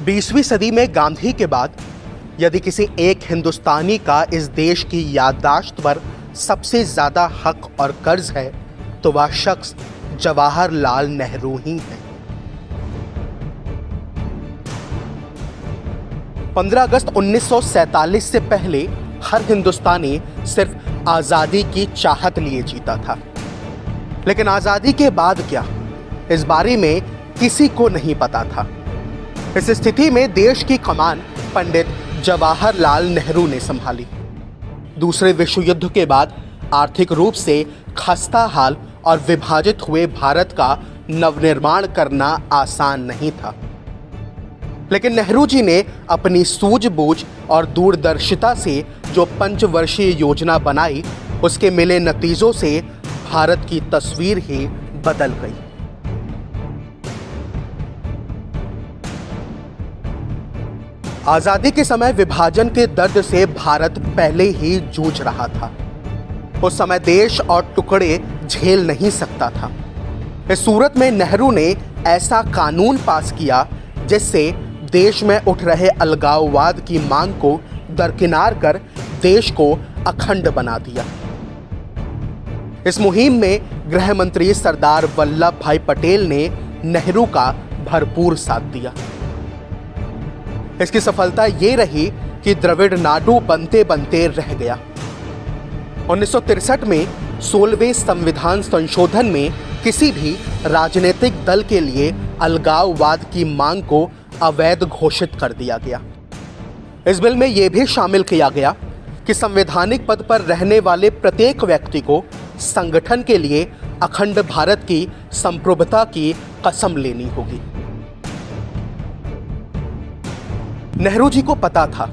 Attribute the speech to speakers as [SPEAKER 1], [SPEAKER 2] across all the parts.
[SPEAKER 1] 20वीं सदी में गांधी के बाद यदि किसी एक हिंदुस्तानी का इस देश की याददाश्त पर सबसे ज्यादा हक और कर्ज है तो वह शख्स जवाहरलाल नेहरू ही है। 15 अगस्त 1947 से पहले हर हिंदुस्तानी सिर्फ आजादी की चाहत लिए जीता था, लेकिन आजादी के बाद क्या, इस बारे में किसी को नहीं पता था। इस स्थिति में देश की कमान पंडित जवाहरलाल नेहरू ने संभाली। दूसरे विश्व युद्ध के बाद आर्थिक रूप से खस्ता हाल और विभाजित हुए भारत का नवनिर्माण करना आसान नहीं था, लेकिन नेहरू जी ने अपनी सूझबूझ और दूरदर्शिता से जो पंचवर्षीय योजना बनाई, उसके मिले नतीजों से भारत की तस्वीर ही बदल गई। आजादी के समय विभाजन के दर्द से भारत पहले ही जूझ रहा था। उस समय देश और टुकड़े झेल नहीं सकता था। इस सूरत में नेहरू ने ऐसा कानून पास किया जिससे देश में उठ रहे अलगाववाद की मांग को दरकिनार कर देश को अखंड बना दिया। इस मुहिम में गृह मंत्री सरदार वल्लभ भाई पटेल ने नेहरू का भरपूर साथ दिया। इसकी सफलता ये रही कि द्रविड़ नाडु बनते बनते रह गया। 1963 में 16वें संविधान संशोधन में किसी भी राजनीतिक दल के लिए अलगाववाद की मांग को अवैध घोषित कर दिया गया। इस बिल में यह भी शामिल किया गया कि संवैधानिक पद पर रहने वाले प्रत्येक व्यक्ति को संगठन के लिए अखंड भारत की संप्रभुता की कसम लेनी होगी। नेहरू जी को पता था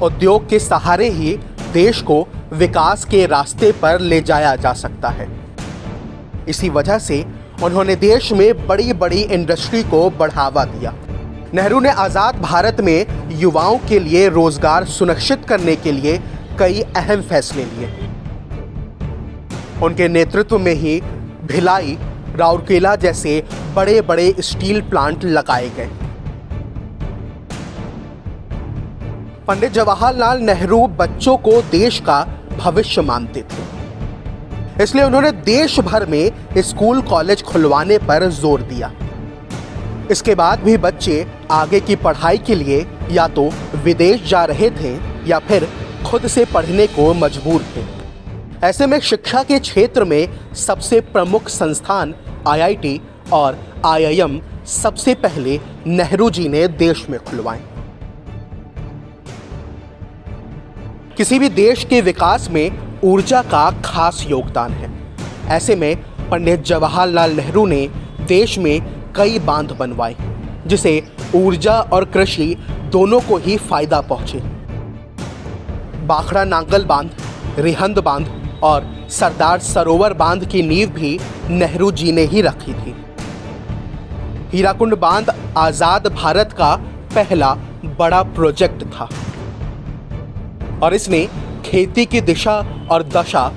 [SPEAKER 1] उद्योग के सहारे ही देश को विकास के रास्ते पर ले जाया जा सकता है। इसी वजह से उन्होंने देश में बड़ी बड़ी इंडस्ट्री को बढ़ावा दिया। नेहरू ने आजाद भारत में युवाओं के लिए रोजगार सुनिश्चित करने के लिए कई अहम फैसले लिए। उनके नेतृत्व में ही भिलाई, राउरकेला जैसे बड़े बड़े स्टील प्लांट लगाए गए। पंडित जवाहरलाल नेहरू बच्चों को देश का भविष्य मानते थे, इसलिए उन्होंने देश भर में स्कूल कॉलेज खुलवाने पर जोर दिया। इसके बाद भी बच्चे आगे की पढ़ाई के लिए या तो विदेश जा रहे थे या फिर खुद से पढ़ने को मजबूर थे। ऐसे में शिक्षा के क्षेत्र में सबसे प्रमुख संस्थान IIT और IIM सबसे पहले नेहरू जी ने देश में खुलवाए। किसी भी देश के विकास में ऊर्जा का खास योगदान है। ऐसे में पंडित जवाहरलाल नेहरू ने देश में कई बांध बनवाए, जिसे ऊर्जा और कृषि दोनों को ही फायदा पहुंचे। बाखड़ा नांगल बांध, रिहंद बांध और सरदार सरोवर बांध की नींव भी नेहरू जी ने ही रखी थी। हीराकुंड बांध आजाद भारत का पहला बड़ा प्रोजेक्ट था और इसने खेती की दिशा और दशा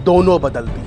[SPEAKER 1] दोनों बदल दी।